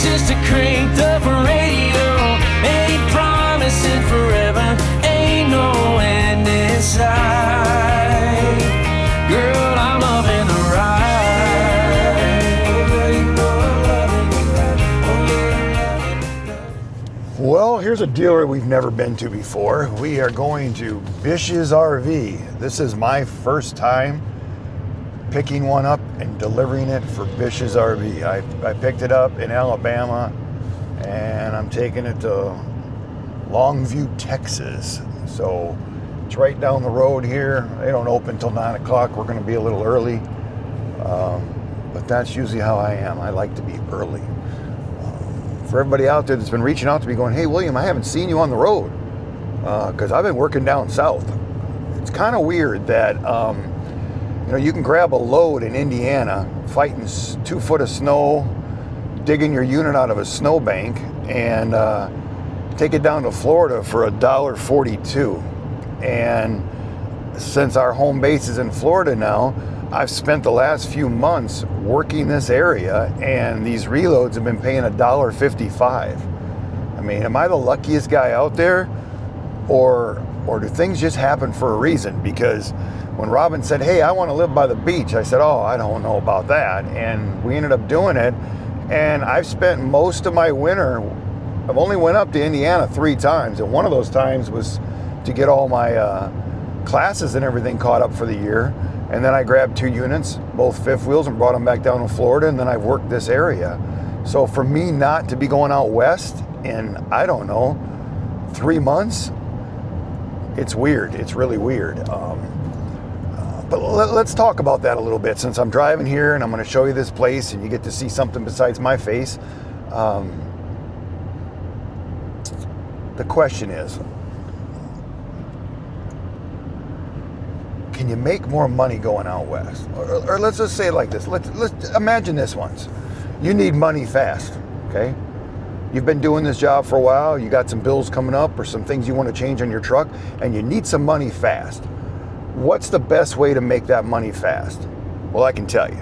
It's just a cranked up radio. Ain't promising forever. Ain't no end in sight. Girl, I'm loving the ride. Well, here's a dealer we've never been to before. We are going to Bish's RV. This is my first time picking one up and delivering it for Bish's RV. I picked it up in Alabama and I'm taking it to Longview, Texas. So it's right down the road here. They don't open till 9 o'clock. We're going to be a little early. But that's usually how I am. I like to be early. For everybody out there that's been reaching out to me going, hey, William, I haven't seen you on the road. Because I've been working down south. It's kind of weird that you can grab a load in Indiana, fighting 2 foot of snow, digging your unit out of a snowbank, and take it down to Florida for $1.42. And since our home base is in Florida now, I've spent the last few months working this area, and these reloads have been paying $1.55. I mean, am I the luckiest guy out there, or do things just happen for a reason? Because when Robin said, hey, I want to live by the beach, I said, oh, I don't know about that. And we ended up doing it. And I've spent most of my winter, I've only went up to Indiana 3 times. And one of those times was to get all my classes and everything caught up for the year. And then I grabbed 2 units, both fifth wheels, and brought them back down to Florida. And then I've worked this area. So for me not to be going out west in, I don't know, 3 months, it's weird. It's really weird. But let's talk about that a little bit, since I'm driving here and I'm going to show you this place and you get to see something besides my face. The question is, can you make more money going out west? Or let's just say it like this. Let's imagine this once. You need money fast, okay? You've been doing this job for a while. You got some bills coming up or some things you want to change on your truck, and you need some money fast. What's the best way to make that money fast? Well, I can tell you.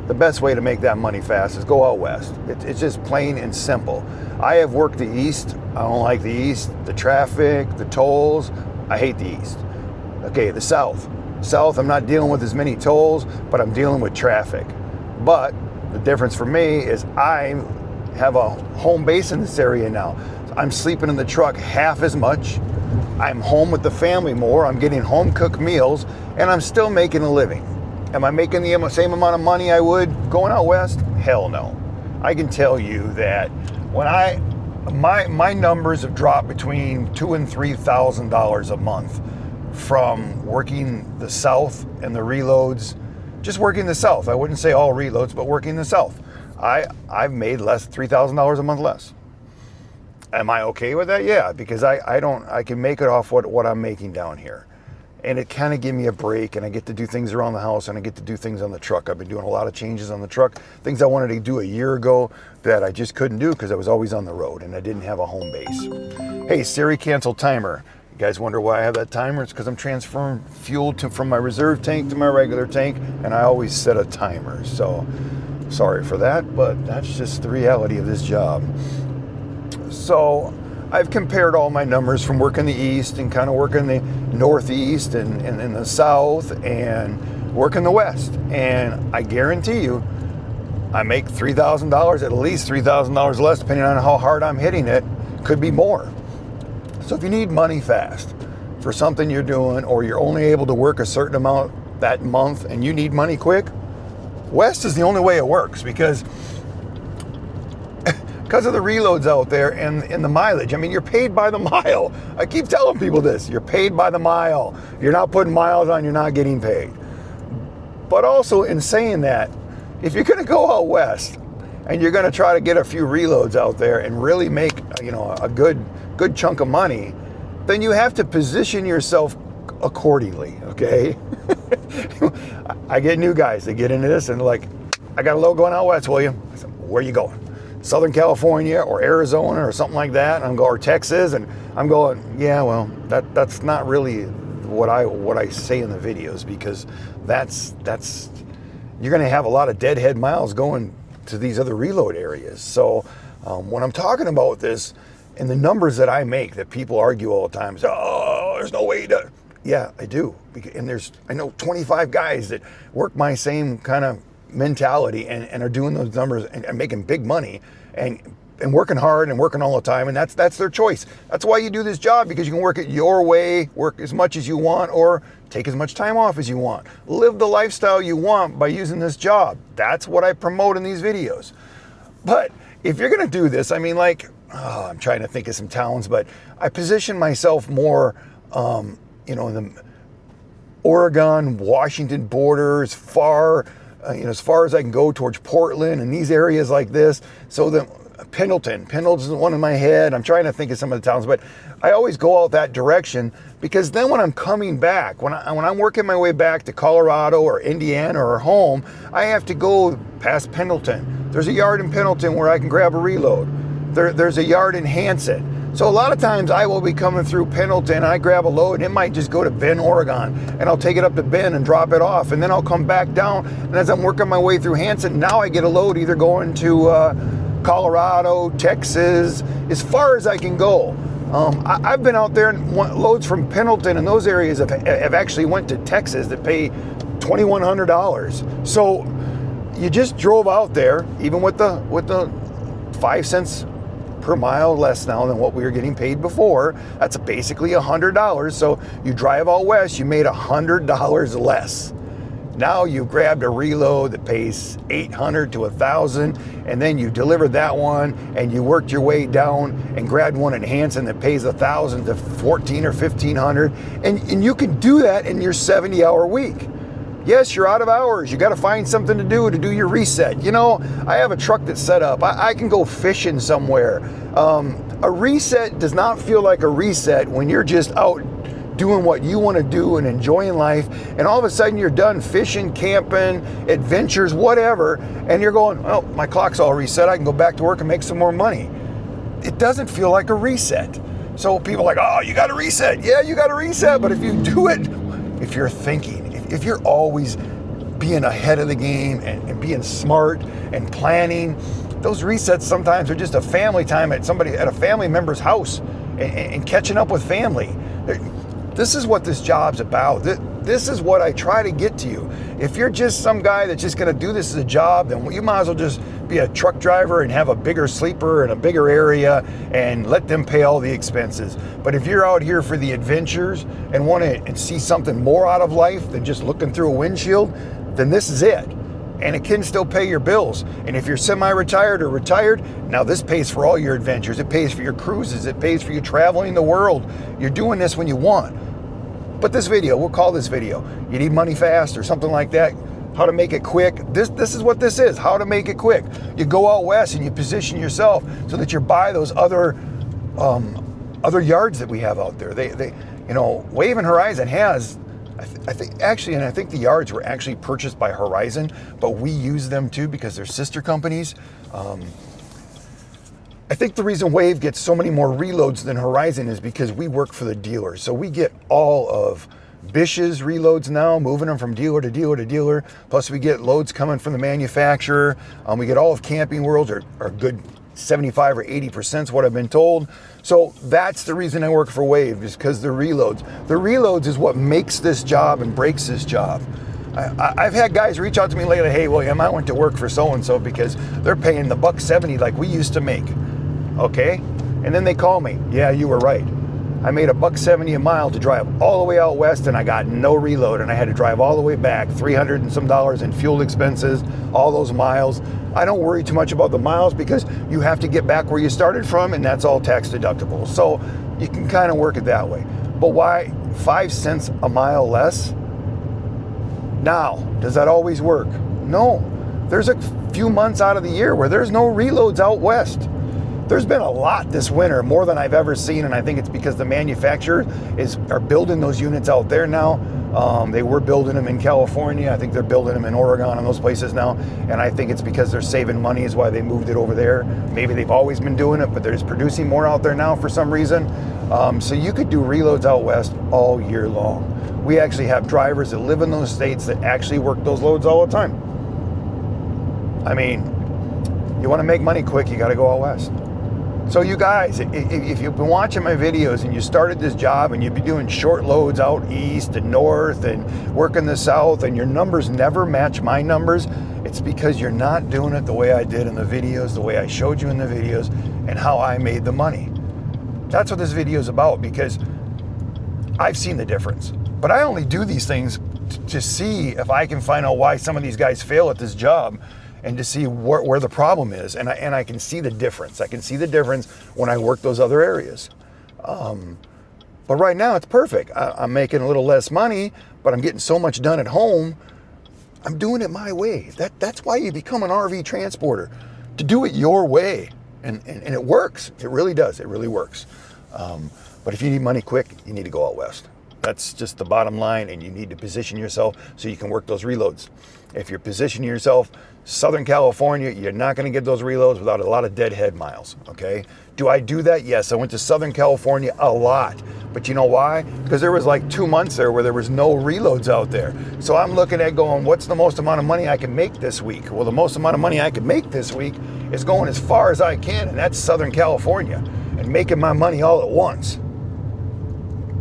The best way to make that money fast is go out west. It's just plain and simple. I have worked the east. I don't like the east. The traffic, the tolls. I hate the east. Okay, the south. South, I'm not dealing with as many tolls, but I'm dealing with traffic. But the difference for me is I have a home base in this area now. I'm sleeping in the truck half as much. I'm home with the family more. I'm getting home cooked meals, and I'm still making a living. Am I making the same amount of money I would going out west? Hell no. I can tell you that when my numbers have dropped between $2,000 and $3,000 a month from working the south and the reloads. Just working the south. I wouldn't say all reloads, but working the south. I've made $3,000 a month less. Am I okay with that? Yeah, because I can make it off what I'm making down here. And it kind of gives me a break, and I get to do things around the house, and I get to do things on the truck. I've been doing a lot of changes on the truck, things I wanted to do a year ago that I just couldn't do because I was always on the road and I didn't have a home base. Hey, Siri, cancel timer. You guys wonder why I have that timer? It's because I'm transferring fuel from my reserve tank to my regular tank, and I always set a timer. So sorry for that, but that's just the reality of this job. So I've compared all my numbers from working the east and kind of working the northeast and in the south and working the west. And I guarantee you, I make $3,000, at least $3,000 less, depending on how hard I'm hitting it. Could be more. So if you need money fast for something you're doing, or you're only able to work a certain amount that month and you need money quick, west is the only way it works, because of the reloads out there and the mileage. I mean, you're paid by the mile. I keep telling people this. You're paid by the mile. You're not putting miles on, you're not getting paid. But also, in saying that, if you're going to go out west and you're going to try to get a few reloads out there and really make, a good chunk of money, then you have to position yourself accordingly, okay? I get new guys that get into this and they're like, I got a load going out west, William. I said, where are you going? Southern California or Arizona or something like that, and I'm going, or Texas, and I'm going, yeah, well, that's not really what I say in the videos, because that's you're going to have a lot of deadhead miles going to these other reload areas. So When I'm talking about this and the numbers that I make that people argue all the time, oh, there's no way to. Yeah, I do. And I know 25 guys that work my same kind of mentality and are doing those numbers and making big money and working hard and working all the time. And that's their choice. That's why you do this job, because you can work it your way, work as much as you want, or take as much time off as you want. Live the lifestyle you want by using this job. That's what I promote in these videos. But if you're going to do this, I mean, like, I'm trying to think of some towns, but I position myself more, in the Oregon, Washington border, as far as I can go towards Portland and these areas like this. So Pendleton's one in my head. I'm trying to think of some of the towns, but I always go out that direction, because then when I'm coming back, when I'm working my way back to Colorado or Indiana or home, I have to go past Pendleton. There's a yard in Pendleton where I can grab a reload. There's a yard in Hanson. So a lot of times I will be coming through Pendleton, I grab a load, and it might just go to Bend, Oregon, and I'll take it up to Bend and drop it off, and then I'll come back down, and as I'm working my way through Hanson, now I get a load either going to Colorado, Texas, as far as I can go. I've been out there, and loads from Pendleton and those areas have actually went to Texas that pay $2,100. So you just drove out there, even with the 5 cents per mile less now than what we were getting paid before. That's basically $100. So you drive out west, you made $100 less. Now you grabbed a reload that pays $800 to $1,000, and then you delivered that one, and you worked your way down and grabbed one in Hanson that pays $1,000 to $1,400 or $1,500, and you can do that in your 70-hour week. Yes, you're out of hours. You got to find something to do your reset. I have a truck that's set up. I can go fishing somewhere. A reset does not feel like a reset when you're just out doing what you want to do and enjoying life, and all of a sudden you're done fishing, camping, adventures, whatever, and you're going, oh, my clock's all reset. I can go back to work and make some more money. It doesn't feel like a reset. So people are like, oh, you got to reset. Yeah, you got to reset. But if you do it, if you're thinking, if you're always being ahead of the game and being smart and planning, those resets sometimes are just a family time at a family member's house and catching up with family. This is what this job's about. This is what I try to get to you. If you're just some guy that's just going to do this as a job, then you might as well just be a truck driver and have a bigger sleeper in a bigger area and let them pay all the expenses. But if you're out here for the adventures and want to see something more out of life than just looking through a windshield, then this is it. And it can still pay your bills. And if you're semi-retired or retired, now this pays for all your adventures. It pays for your cruises. It pays for you traveling the world. You're doing this when you want. But this video, we'll call this video, you need money fast or something like that, how to make it quick. This is what this is, how to make it quick. You go out west and you position yourself so that you're by those other yards that we have out there. They Wave and Horizon has, I think the yards were actually purchased by Horizon, but we use them too because they're sister companies. I think the reason Wave gets so many more reloads than Horizon is because we work for the dealers. So we get all of Bish's reloads now, moving them from dealer to dealer to dealer. Plus we get loads coming from the manufacturer. We get all of Camping World's are good 75 or 80% is what I've been told. So that's the reason I work for Wave, is because the reloads. The reloads is what makes this job and breaks this job. I've had guys reach out to me lately, hey William, I went to work for so-and-so because they're paying the $1.70 like we used to make. Okay? And then they call me, yeah, you were right. I made $1.70 a mile to drive all the way out west, and I got no reload, and I had to drive all the way back, $300 and some in fuel expenses, all those miles. I don't worry too much about the miles because you have to get back where you started from, and that's all tax deductible. So you can kind of work it that way. But why 5 cents a mile less? Now, does that always work? No. There's a few months out of the year where there's no reloads out west. There's been a lot this winter, more than I've ever seen, and I think it's because the manufacturer are building those units out there now. They were building them in California. I think they're building them in Oregon and those places now, and I think it's because they're saving money is why they moved it over there. Maybe they've always been doing it, but they're just producing more out there now for some reason. So you could do reloads out west all year long. We actually have drivers that live in those states that actually work those loads all the time. I mean, You want to make money quick, you got to go out west. So you guys, if you've been watching my videos and you started this job and you've been doing short loads out east and north and working the south and your numbers never match my numbers, it's because you're not doing it the way I did in the videos, the way I showed you in the videos, and how I made the money. That's what this video is about, because I've seen the difference. But I only do these things to see if I can find out why some of these guys fail at this job, and to see where the problem is. And I can see the difference. I can see the difference when I work those other areas. But right now it's perfect. I'm making a little less money, but I'm getting so much done at home. I'm doing it my way. That's why you become an RV transporter, to do it your way. And it works. It really does. It really works. But if you need money quick, you need to go out west. That's just the bottom line, and you need to position yourself so you can work those reloads. If you're positioning yourself Southern California, you're not going to get those reloads without a lot of deadhead miles, okay? Do I do that? Yes, I went to Southern California a lot. But you know why? Because there was like 2 months there where there was no reloads out there. So I'm looking at going, what's the most amount of money I can make this week? Well, the most amount of money I can make this week is going as far as I can, and that's Southern California, and making my money all at once.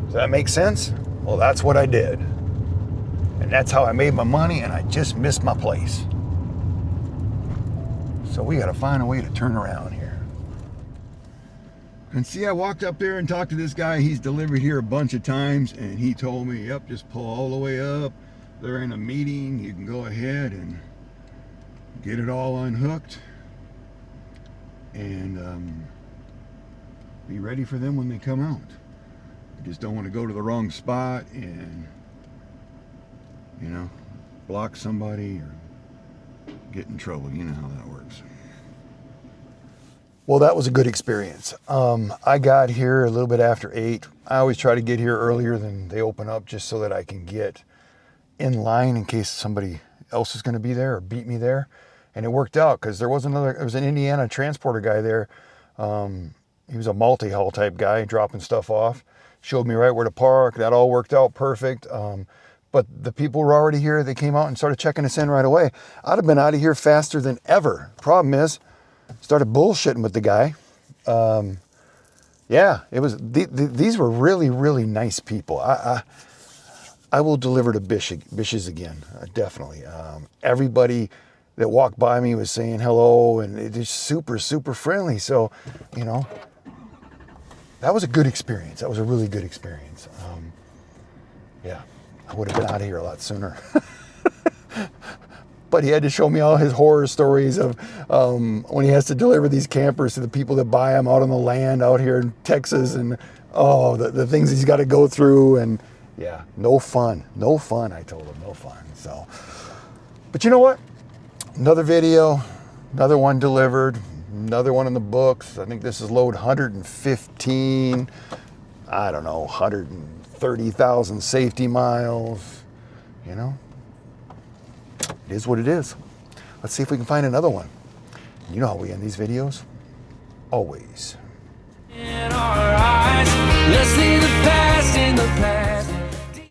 Does that make sense? Well, that's what I did. And that's how I made my money, and I just missed my place. So we got to find a way to turn around here. And see, I walked up there and talked to this guy. He's delivered here a bunch of times, and he told me, yep, just pull all the way up. They're in a meeting. You can go ahead and get it all unhooked and be ready for them when they come out. You just don't want to go to the wrong spot and, you know, block somebody or get in trouble. You know how that works. Well, that was a good experience. I got here a little bit after 8. I always try to get here earlier than they open up, just so that I can get in line in case somebody else is going to be there or beat me there. And it worked out, because there was an Indiana transporter guy there. He was a multi-haul type guy, dropping stuff off. Showed me right where to park. That all worked out perfect. But the people were already here. They came out and started checking us in right away. I'd have been out of here faster than ever. Problem is, started bullshitting with the guy. Yeah, it was. These were really, really nice people. I will deliver to Bish's again, definitely. Everybody that walked by me was saying hello, and it is super, super friendly. So, you know, that was a good experience. That was a really good experience. Yeah, I would have been out of here a lot sooner. But he had to show me all his horror stories of when he has to deliver these campers to the people that buy them out on the land out here in Texas, and the things he's got to go through. And yeah, no fun, I told him, no fun. So, but you know what? Another video, another one delivered, another one in the books. I think this is load 115, I don't know, 130,000 safety miles, you know? It is what it is. Let's see if we can find another one. You know how we end these videos? Always. In our eyes, let's leave the past in the past.